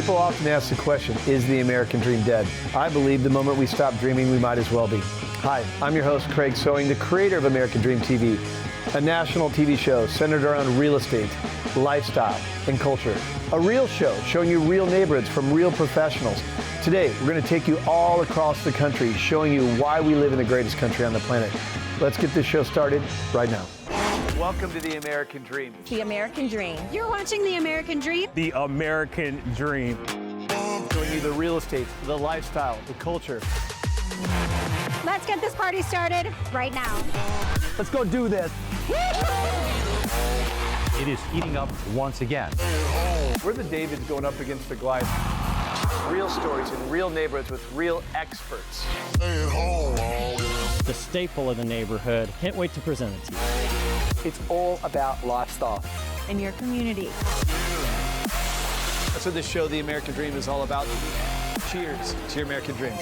People often ask the question, is the American dream dead? I believe the moment we stop dreaming, we might as well be. Hi, I'm your host, Craig Sewing, the creator of American Dream TV, a national TV show centered around real estate, lifestyle, and culture. A real show showing you real neighborhoods from real professionals. Today, we're going to take you all across the country, showing you why we live in the greatest country on the planet. Let's get this show started right now. Welcome to the American Dream. The American Dream. You're watching The American Dream? The American Dream. Showing you the real estate, the lifestyle, the culture. Let's get this party started right now. Let's go do this. It is heating up once again. We're the Davids going up against the Goliath. Real stories in real neighborhoods with real experts. The staple of the neighborhood. Can't wait to present it to you. It's all about lifestyle. In your community. That's what this show, The American Dream, is all about. Cheers to your American Dream.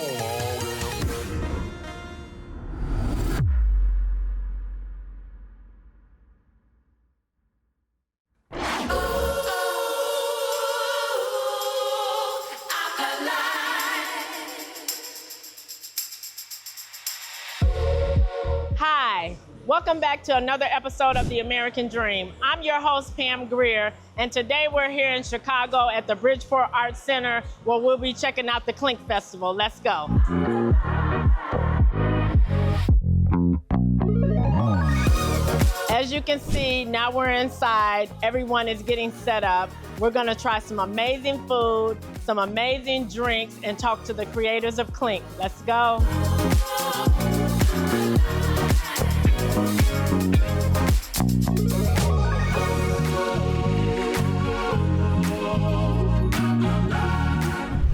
Hi, welcome back to another episode of The American Dream. I'm your host, Pam Greer, and today we're here in Chicago at the Bridgeport Arts Center where we'll be checking out the Clink Festival. Let's go. As you can see, now we're inside. Everyone is getting set up. We're gonna try some amazing food, some amazing drinks, and talk to the creators of Clink. Let's go.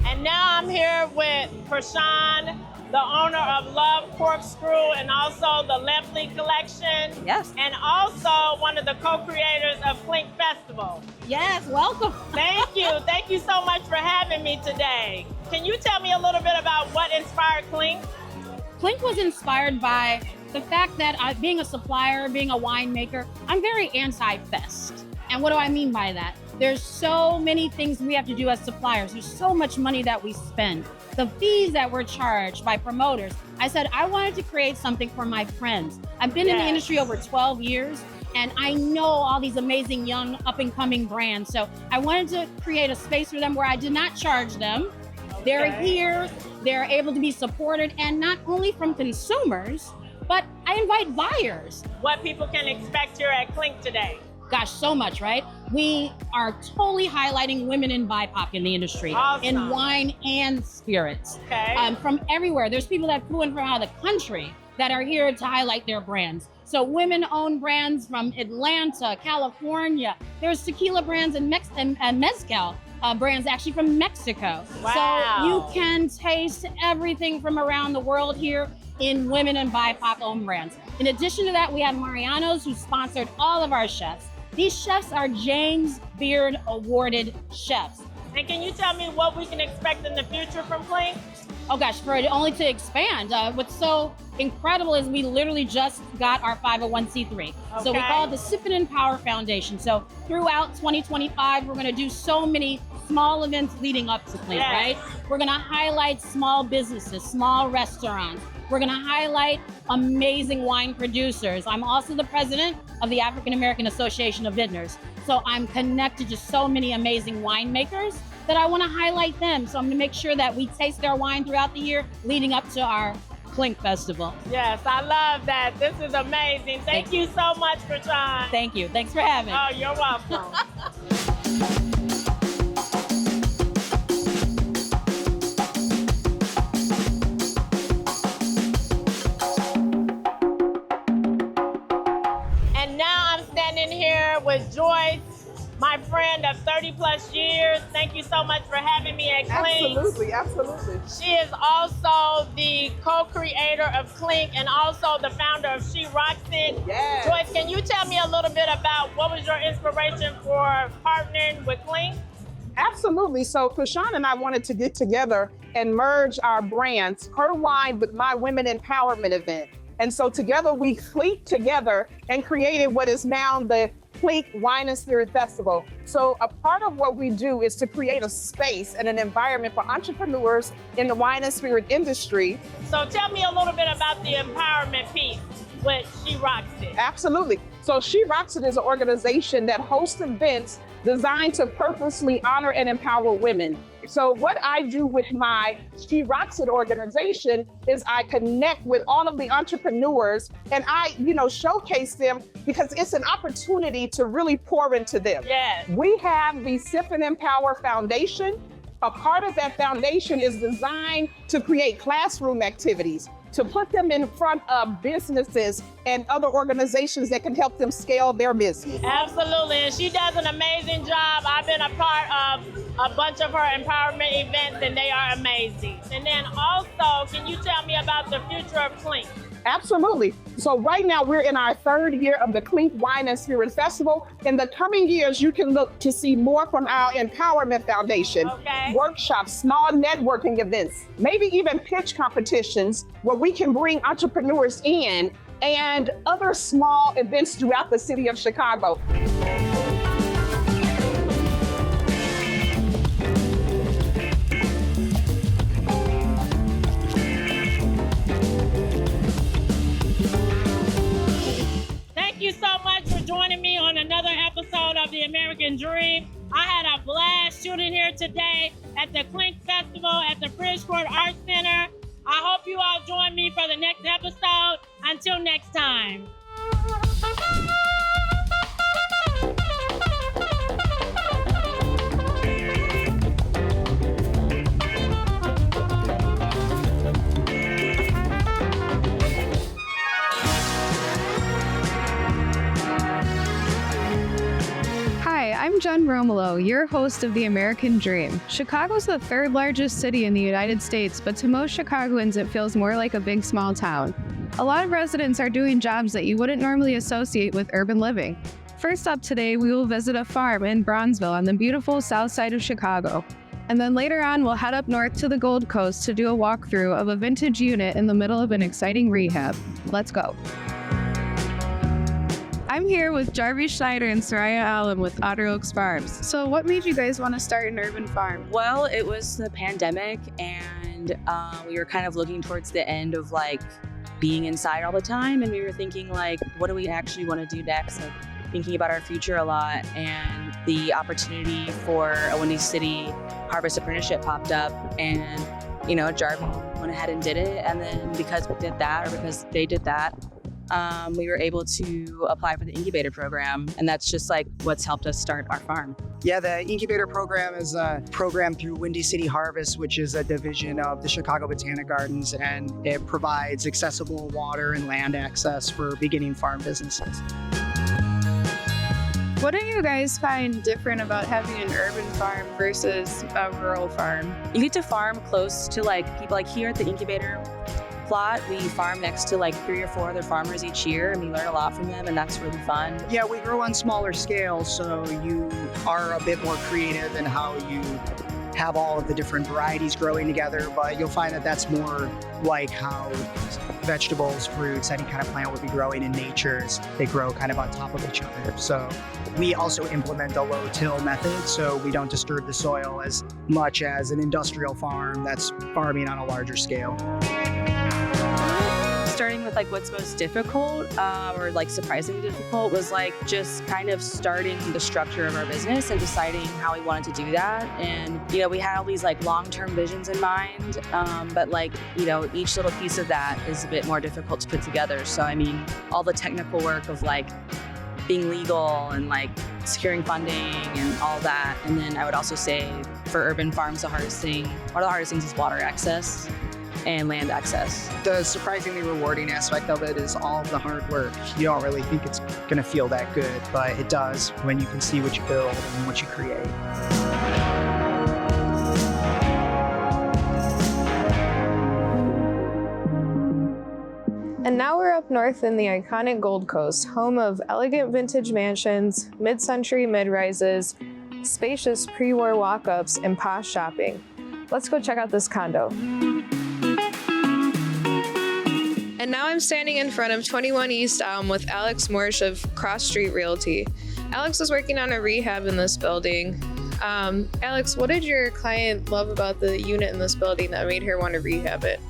And now I'm here with Prashan, the owner of Love Corkscrew and also the Lempley Collection. Yes. And also one of the co-creators of Clink Festival. Yes, welcome. Thank you. Thank you so much for having me today. Can you tell me a little bit about what inspired Clink? Clink was inspired by the fact that being a supplier, being a winemaker, I'm very anti-fest. And what do I mean by that? There's so many things we have to do as suppliers. There's so much money that we spend. The fees that we're charged by promoters. I said, I wanted to create something for my friends. I've been in the industry over 12 years, and I know all these amazing young up-and-coming brands. So I wanted to create a space for them where I did not charge them. Okay. They're here, they're able to be supported, and not only from consumers, but I invite buyers. What people can expect here at Clink today? Gosh, so much, right? We are totally highlighting women in BIPOC in the industry, awesome. In wine and spirits. Okay. From everywhere. There's people that flew in from out of the country that are here to highlight their brands. So women-owned brands from Atlanta, California. There's tequila brands and mezcal brands actually from Mexico. Wow. So you can taste everything from around the world here in women and BIPOC-owned brands. In addition to that, we have Mariano's, who sponsored all of our chefs. These chefs are James Beard awarded chefs. And can you tell me what we can expect in the future from Clink? Oh gosh, for it only to expand. What's so incredible is we literally just got our 501c3. Okay. So we call it the Sippin' and Power Foundation. So throughout 2025, we're gonna do so many small events leading up to Clink, right? We're gonna highlight small businesses, small restaurants. We're gonna highlight amazing wine producers. I'm also the president of the African American Association of Vintners. So I'm connected to so many amazing winemakers that I wanna highlight them. So I'm gonna make sure that we taste their wine throughout the year leading up to our Clink Festival. Yes, I love that. This is amazing. Thank you so much, Prashan. Thank you. Thanks for having me. Oh, you're welcome. With Joyce, my friend of 30 plus years. Thank you so much for having me at Clink. Absolutely, absolutely. She is also the co-creator of Clink and also the founder of She Rocks It. Yes. Joyce, can you tell me a little bit about what was your inspiration for partnering with Clink? Absolutely. So Prashan and I wanted to get together and merge our brands, her wine with my women empowerment event. And so together we clicked together and created what is now the Clink Wine and Spirit Festival. So a part of what we do is to create a space and an environment for entrepreneurs in the wine and spirit industry. So tell me a little bit about the empowerment piece with She Rocks It. Absolutely. So She Rocks It is an organization that hosts events designed to purposely honor and empower women. So what I do with my She Rocks It organization is I connect with all of the entrepreneurs and I, showcase them because it's an opportunity to really pour into them. Yes. We have the Sip and Empower Foundation. A part of that foundation is designed to create classroom activities, to put them in front of businesses and other organizations that can help them scale their business. Absolutely, and she does an amazing job. I've been a part of a bunch of her empowerment events and they are amazing. And then also, can you tell me about the future of Clink? Absolutely. So right now we're in our third year of the Clink Wine and Spirit Festival. In the coming years, you can look to see more from our Empowerment Foundation. Okay. Workshops, small networking events, maybe even pitch competitions where we can bring entrepreneurs in and other small events throughout the city of Chicago. Thank you so much for joining me on another episode of The American Dream. I had a blast shooting here today at the Clink Festival at the Bridgeport Arts Center. I hope you all join me for the next episode. Until next time. Hi, I'm Jen Romolo, your host of The American Dream. Chicago's the third largest city in the United States, but to most Chicagoans, it feels more like a big, small town. A lot of residents are doing jobs that you wouldn't normally associate with urban living. First up today, we will visit a farm in Bronzeville on the beautiful south side of Chicago. And then later on, we'll head up north to the Gold Coast to do a walkthrough of a vintage unit in the middle of an exciting rehab. Let's go. I'm here with Jarvis Schneider and Soraya Allen with Otter Oaks Farms. So what made you guys want to start an urban farm? Well, it was the pandemic and we were kind of looking towards the end of being inside all the time. And we were thinking what do we actually want to do next? Thinking about our future a lot, and the opportunity for a Windy City Harvest Apprenticeship popped up, and Jarvis went ahead and did it. And then because we did that, or because they did that, we were able to apply for the incubator program, and that's just what's helped us start our farm. Yeah, the incubator program is a program through Windy City Harvest, which is a division of the Chicago Botanic Gardens, and it provides accessible water and land access for beginning farm businesses. What do you guys find different about having an urban farm versus a rural farm? You get to farm close to people. Here at the incubator plot, we farm next to 3 or 4 other farmers each year, and we learn a lot from them, and that's really fun. Yeah, we grow on smaller scale, so you are a bit more creative in how you have all of the different varieties growing together, but you'll find that that's more like how vegetables, fruits, any kind of plant would be growing in nature. They grow kind of on top of each other. So we also implement a low-till method, so we don't disturb the soil as much as an industrial farm that's farming on a larger scale. Starting with what's most difficult or surprisingly difficult was just kind of starting the structure of our business and deciding how we wanted to do that. And we had all these long-term visions in mind, but each little piece of that is a bit more difficult to put together. So all the technical work of being legal and securing funding and all that. And then I would also say for urban farms, one of the hardest things is water access and land access. The surprisingly rewarding aspect of it is all of the hard work. You don't really think it's going to feel that good, but it does when you can see what you build and what you create. And now we're up north in the iconic Gold Coast, home of elegant vintage mansions, mid-century mid-rises, spacious pre-war walk-ups, and posh shopping. Let's go check out this condo. And now I'm standing in front of 21 East Elm with Alex Morsch of Cross Street Realty. Alex was working on a rehab in this building. Alex, what did your client love about the unit in this building that made her want to rehab it?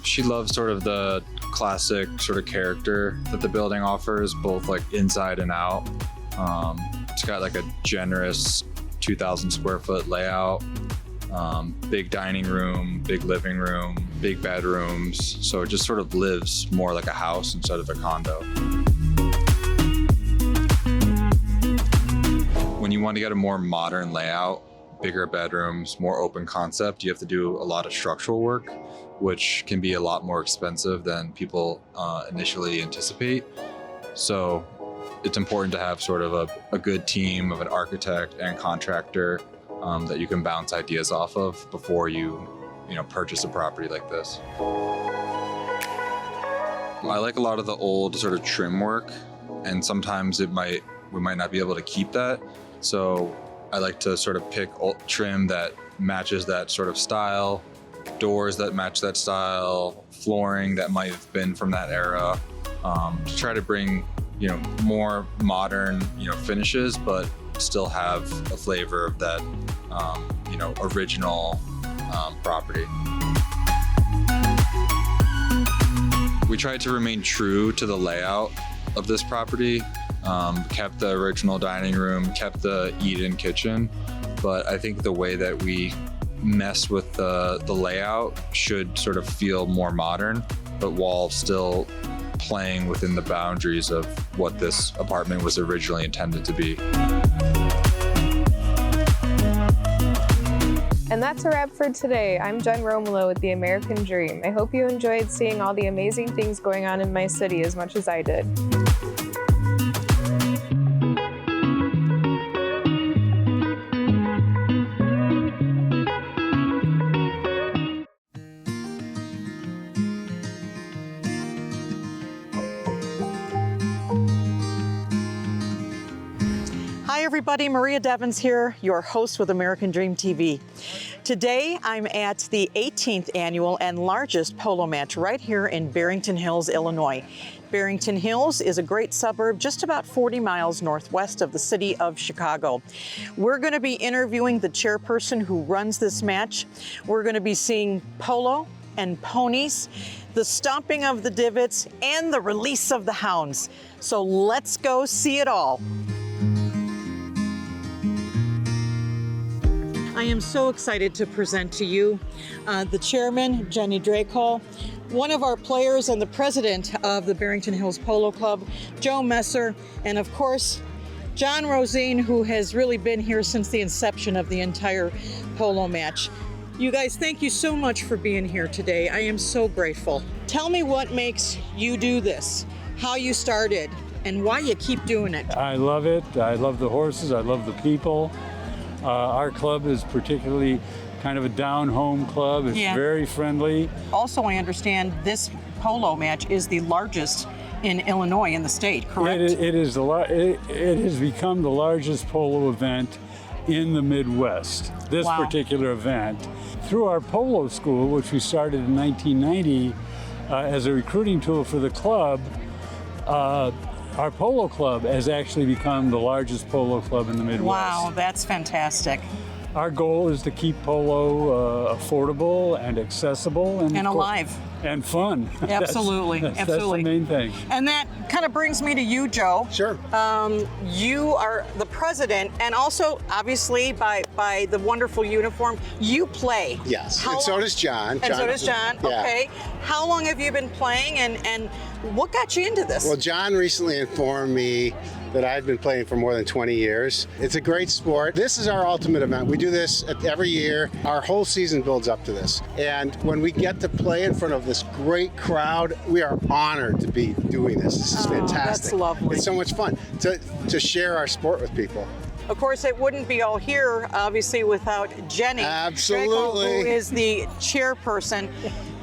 She loves sort of the classic sort of character that the building offers, both like inside and out. It's got like a generous 2,000 square foot layout, big dining room, big living room, big bedrooms. So it just sort of lives more like a house instead of a condo. When you want to get a more modern layout, bigger bedrooms, more open concept, you have to do a lot of structural work, which can be a lot more expensive than people initially anticipate. So it's important to have sort of a good team of an architect and contractor that you can bounce ideas off of before you purchase a property like this. I like a lot of the old sort of trim work, and sometimes we might not be able to keep that. So I like to sort of pick trim that matches that sort of style, doors that match that style, flooring that might have been from that era, to try to bring more modern finishes, but still have a flavor of that original property. We tried to remain true to the layout of this property, kept the original dining room, kept the eat-in kitchen, but I think the way that we mess with the layout should sort of feel more modern, but while still playing within the boundaries of what this apartment was originally intended to be. And that's a wrap for today. I'm Jen Romulo with The American Dream. I hope you enjoyed seeing all the amazing things going on in my city as much as I did. Hi everybody, Maria Devins here, your host with American Dream TV. Today I'm at the 18th annual and largest polo match right here in Barrington Hills, Illinois. Barrington Hills is a great suburb just about 40 miles northwest of the city of Chicago. We're going to be interviewing the chairperson who runs this match. We're going to be seeing polo and ponies, the stomping of the divots, and the release of the hounds. So let's go see it all. I am so excited to present to you the chairman, Jenny Draco, one of our players and the president of the Barrington Hills Polo Club, Joe Messer, and of course, John Rosine, who has really been here since the inception of the entire polo match. You guys, thank you so much for being here today. I am so grateful. Tell me what makes you do this, how you started, and why you keep doing it. I love it. I love the horses. I love the people. Our club is particularly kind of a down-home club. It's very friendly. Also, I understand this polo match is the largest in Illinois, in the state, correct? It has become the largest polo event in the Midwest, this particular event. Through our polo school, which we started in 1990 as a recruiting tool for the club, our polo club has actually become the largest polo club in the Midwest. Wow, that's fantastic. Our goal is to keep polo affordable and accessible and alive. And fun. Absolutely, that's absolutely. That's the main thing. And that kind of brings me to you, Joe. Sure. You are the president, and also, obviously, by the wonderful uniform, you play. Yes, and so does John. And so does John, yeah. Okay. How long have you been playing, and what got you into this? Well, John recently informed me that I've been playing for more than 20 years. It's a great sport. This is our ultimate event. We do this every year. Our whole season builds up to this. And when we get to play in front of this great crowd, we are honored to be doing this. This is fantastic. That's lovely. It's so much fun to share our sport with people. Of course, it wouldn't be all here, obviously, without Jenny. Absolutely. Draco, who is the chairperson.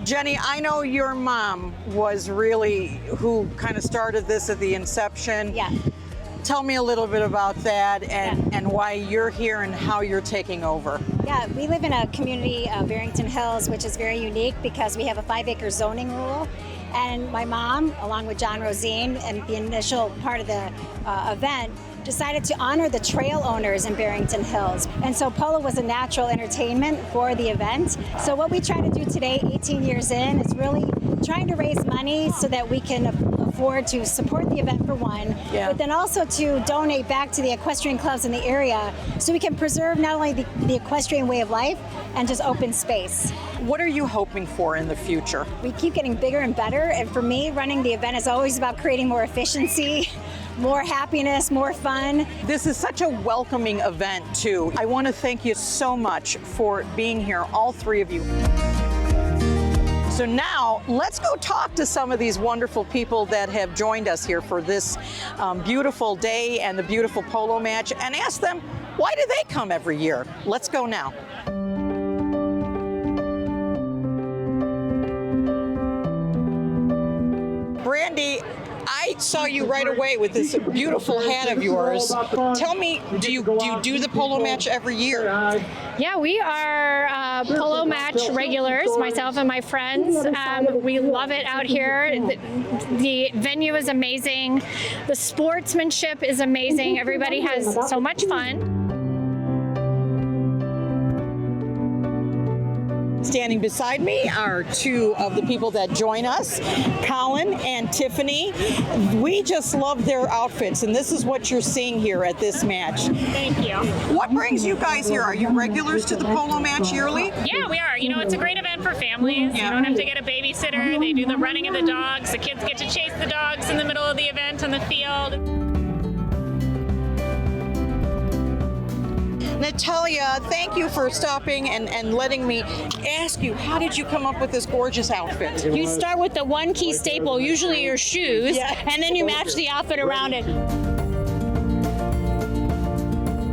Jenny, I know your mom was really who kind of started this at the inception. Yeah. Tell me a little bit about that and why you're here and how you're taking over. Yeah, we live in a community of Barrington Hills, which is very unique because we have a 5-acre zoning rule. And my mom, along with John Rosine, and the initial part of the event, decided to honor the trail owners in Barrington Hills. And so polo was a natural entertainment for the event. So what we try to do today, 18 years in, is really trying to raise money so that we can afford to support the event for one, but then also to donate back to the equestrian clubs in the area so we can preserve not only the equestrian way of life and just open space. What are you hoping for in the future? We keep getting bigger and better, and for me, running the event is always about creating more efficiency, more happiness, more fun. This is such a welcoming event too. I want to thank you so much for being here, all three of you. So now let's go talk to some of these wonderful people that have joined us here for this beautiful day and the beautiful polo match, and ask them, why do they come every year? Let's go now. Brandy, I saw you right away with this beautiful hat of yours. Tell me, do you do the polo match every year? Yeah, we are polo match regulars, myself and my friends. We love it out here. The venue is amazing. The sportsmanship is amazing. Everybody has so much fun. Standing beside me are two of the people that join us, Colin and Tiffany. We just love their outfits, and this is what you're seeing here at this match. Thank you. What brings you guys here? Are you regulars to the polo match yearly? Yeah, we are. You know, it's a great event for families. You don't have to get a babysitter. They do the running of the dogs. The kids get to chase the dogs in the middle of the event on the field. Natalia, thank you for stopping and letting me ask you, how did you come up with this gorgeous outfit? You start with the one key staple, usually your shoes, and then you match the outfit around it.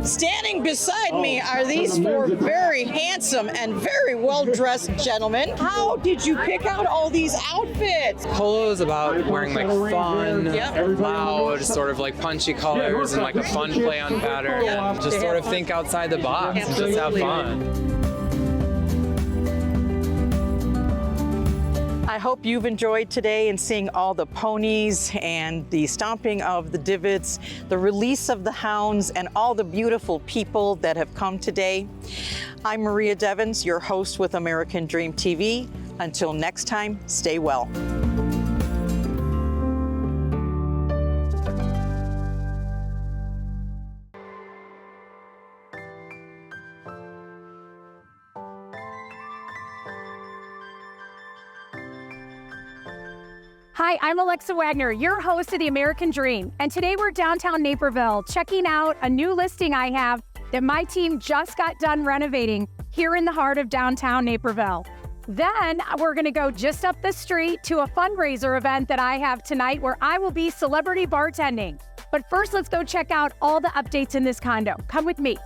Standing beside me are these four very handsome and very well-dressed gentlemen. How did you pick out all these outfits? Polo is about wearing like fun, loud, sort of like punchy colors and like a fun play on pattern. Just sort of think outside the box and just have fun. I hope you've enjoyed today and seeing all the ponies and the stomping of the divots, the release of the hounds, and all the beautiful people that have come today. I'm Maria Devins, your host with American Dream TV. Until next time, stay well. Hi, I'm Alexa Wagner, your host of The American Dream, and today we're downtown Naperville checking out a new listing I have that my team just got done renovating here in the heart of downtown Naperville. Then we're gonna go just up the street to a fundraiser event that I have tonight where I will be celebrity bartending. But first, let's go check out all the updates in this condo. Come with me.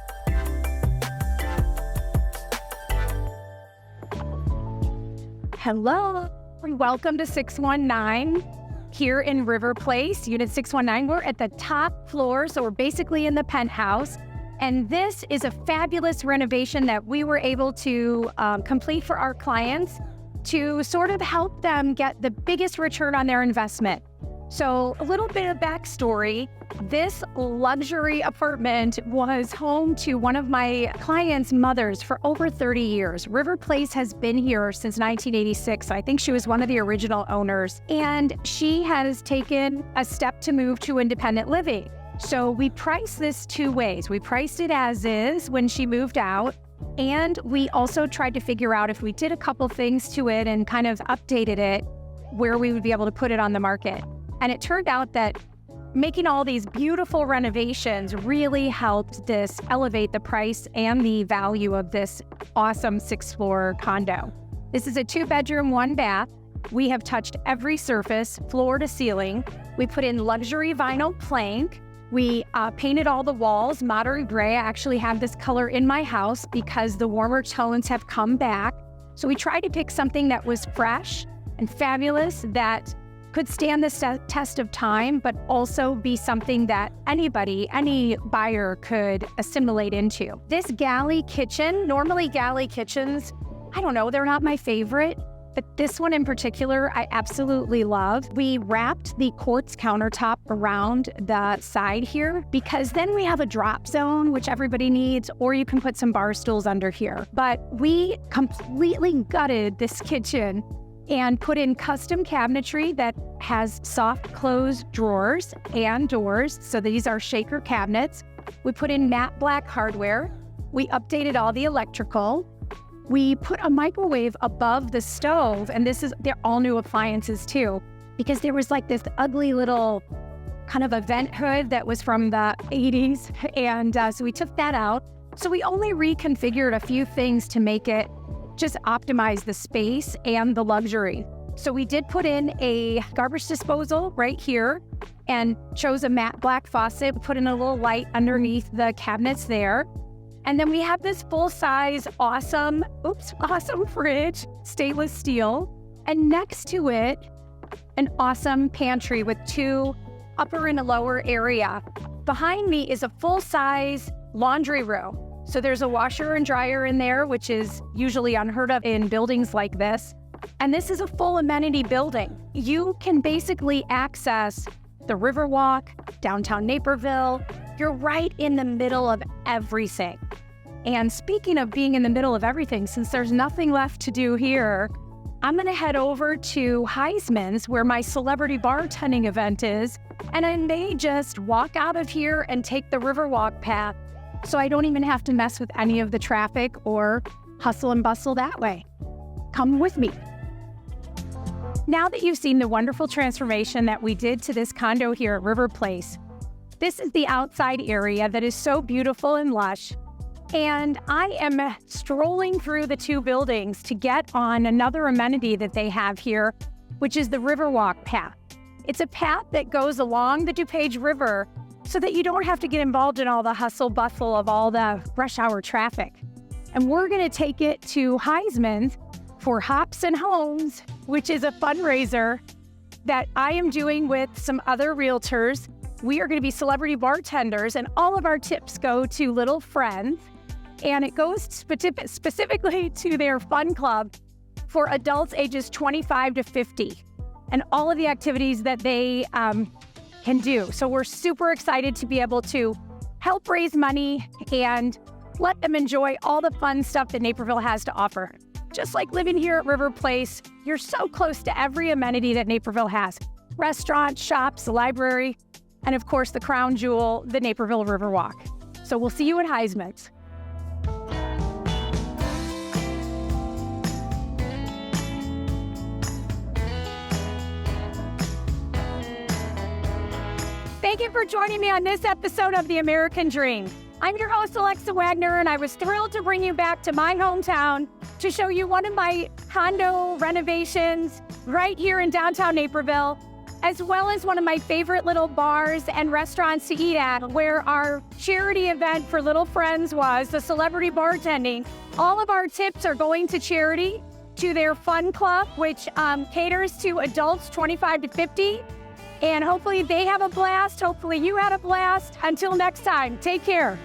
Hello. Welcome to 619 here in River Place, Unit 619. We're at the top floor, so we're basically in the penthouse. And this is a fabulous renovation that we were able to complete for our clients to sort of help them get the biggest return on their investment. So a little bit of backstory. This luxury apartment was home to one of my clients' mothers for over 30 years. River Place has been here since 1986. I think she was one of the original owners. And she has taken a step to move to independent living. So we priced this two ways. We priced it as is when she moved out. And we also tried to figure out if we did a couple things to it and kind of updated it, where we would be able to put it on the market. And it turned out that making all these beautiful renovations really helped this elevate the price and the value of this awesome 6th floor condo. This is a 2-bedroom, 1-bath. We have touched every surface, floor to ceiling. We put in luxury vinyl plank. We painted all the walls modern gray. I actually have this color in my house because the warmer tones have come back. So we tried to pick something that was fresh and fabulous, that could stand the test of time, but also be something that anybody, any buyer could assimilate into. This galley kitchen, normally galley kitchens, I don't know, they're not my favorite. but this one in particular, I absolutely love. We wrapped the quartz countertop around the side here because then we have a drop zone, which everybody needs, or you can put some bar stools under here. But we completely gutted this kitchen and put in custom cabinetry that has soft close drawers and doors. So these are shaker cabinets. We put in matte black hardware. We updated all the electrical. We put a microwave above the stove, and they're all new appliances too, because there was like this ugly little kind of a vent hood that was from the 80s. And so we took that out. So we only reconfigured a few things to make it just optimize the space and the luxury. So we did put in a garbage disposal right here and chose a matte black faucet, put in a little light underneath the cabinets there. And then we have this full-size awesome fridge, stainless steel. And next to it, an awesome pantry with 2 upper and a lower area. Behind me is a full-size laundry room. So there's a washer and dryer in there, which is usually unheard of in buildings like this. And this is a full amenity building. You can basically access the Riverwalk, downtown Naperville. You're right in the middle of everything. And speaking of being in the middle of everything, since there's nothing left to do here, I'm gonna head over to Heisman's where my celebrity bartending event is, and I may just walk out of here and take the Riverwalk path so I don't even have to mess with any of the traffic or hustle and bustle that way. Come with me. Now that you've seen the wonderful transformation that we did to this condo here at River Place, this is the outside area that is so beautiful and lush. And I am strolling through the 2 buildings to get on another amenity that they have here, which is the Riverwalk path. It's a path that goes along the DuPage River so that you don't have to get involved in all the hustle bustle of all the rush hour traffic. And we're gonna take it to Heisman's for Hops and Homes, which is a fundraiser that I am doing with some other realtors. We are gonna be celebrity bartenders, and all of our tips go to little friends, and it goes specifically to their fun club for adults ages 25 to 50, and all of the activities that they can do. So we're super excited to be able to help raise money and let them enjoy all the fun stuff that Naperville has to offer. Just like living here at River Place, you're so close to every amenity that Naperville has. Restaurants, shops, the library, and of course the crown jewel, the Naperville Riverwalk. So we'll see you at Heisman's. Thank you for joining me on this episode of The American Dream. I'm your host, Alexa Wagner, and I was thrilled to bring you back to my hometown to show you one of my condo renovations right here in downtown Naperville, as well as one of my favorite little bars and restaurants to eat at, where our charity event for little friends was, the celebrity bartending. All of our tips are going to charity, to their fun club, which caters to adults 25 to 50. And hopefully they have a blast. Hopefully you had a blast. Until next time, take care.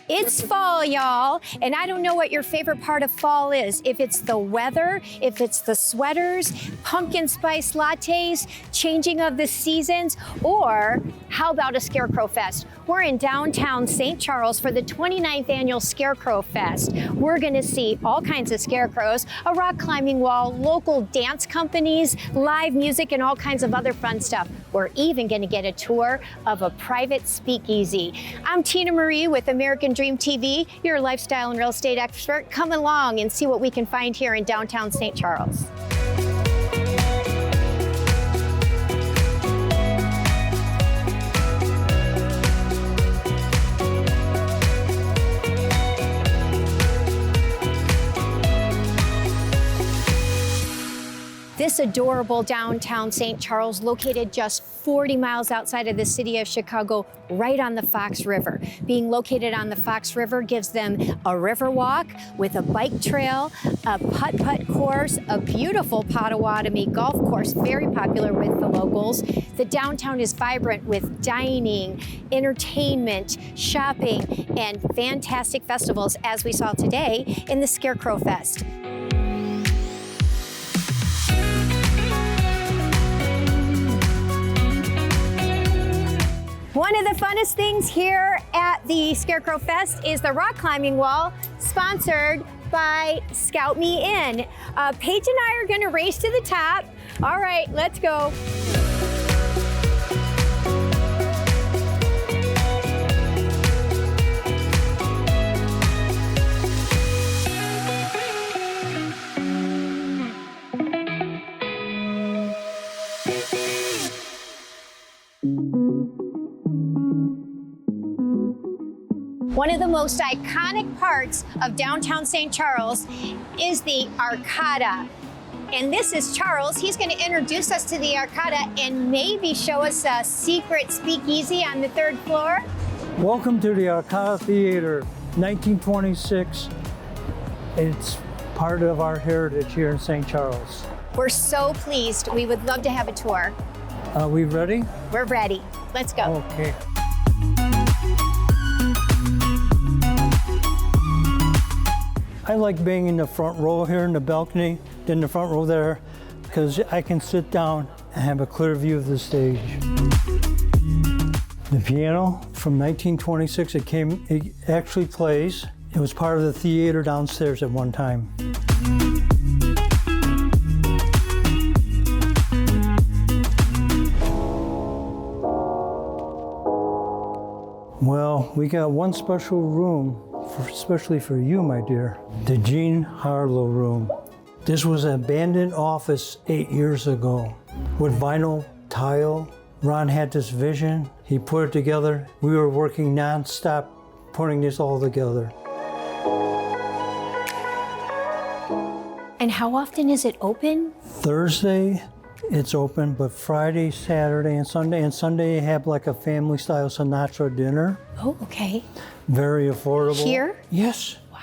It's fall, y'all, and I don't know what your favorite part of fall is. If it's the weather, if it's the sweaters, pumpkin spice lattes, changing of the seasons, or how about a Scarecrow Fest? We're in downtown St. Charles for the 29th annual Scarecrow Fest. We're gonna see all kinds of scarecrows, a rock climbing wall, local dance companies, live music, and all kinds of other fun stuff. We're even gonna get a tour of a private speakeasy. I'm Tina Marie with American Dream TV, your lifestyle and real estate expert. Come along and see what we can find here in downtown St. Charles. This adorable downtown St. Charles, located just 40 miles outside of the city of Chicago, right on the Fox River. Being located on the Fox River gives them a river walk with a bike trail, a putt-putt course, a beautiful Potawatomi golf course, very popular with the locals. The downtown is vibrant with dining, entertainment, shopping, and fantastic festivals, as we saw today in the Scarecrow Fest. One of the funnest things here at the Scarecrow Fest is the rock climbing wall, sponsored by Scout Me In. Paige and I are gonna race to the top. All right, let's go. One of the most iconic parts of downtown St. Charles is the Arcada. And this is Charles. He's going to introduce us to the Arcada and maybe show us a secret speakeasy on the 3rd floor. Welcome to the Arcada Theater, 1926. It's part of our heritage here in St. Charles. We're so pleased. We would love to have a tour. Are we ready? We're ready. Let's go. Okay. I like being in the front row here in the balcony, in the front row there, because I can sit down and have a clear view of the stage. The piano from 1926, it actually plays. It was part of the theater downstairs at one time. Well, we got one special room, especially for you, my dear, the Jean Harlow room. This was an abandoned office 8 years ago with vinyl tile. Ron had this vision. He put it together. We were working nonstop putting this all together. And how often is it open? Thursday, it's open, but Friday, Saturday, and Sunday you have like a family style Sinatra dinner. Oh, okay. Very affordable. Here? Yes. Wow.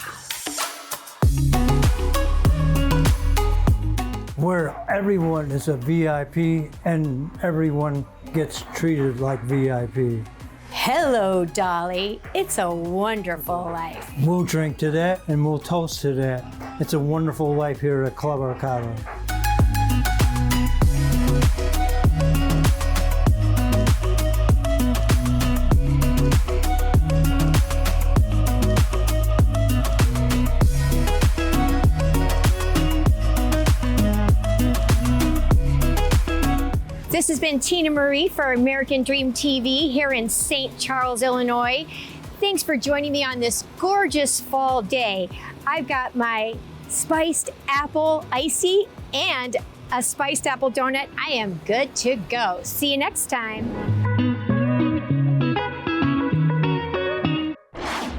Where everyone is a VIP and everyone gets treated like VIP. Hello, Dolly. It's a wonderful life. We'll drink to that and we'll toast to that. It's a wonderful life here at Club Arcada. This has been Tina Marie for American Dream TV here in St. Charles, Illinois. Thanks for joining me on this gorgeous fall day. I've got my spiced apple icy and a spiced apple donut. I am good to go. See you next time.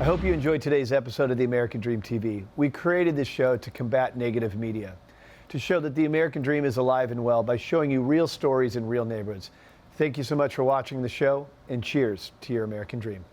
I hope you enjoyed today's episode of the American Dream TV. We created this show to combat negative media, to show that the American Dream is alive and well by showing you real stories in real neighborhoods. Thank you so much for watching the show, and cheers to your American Dream.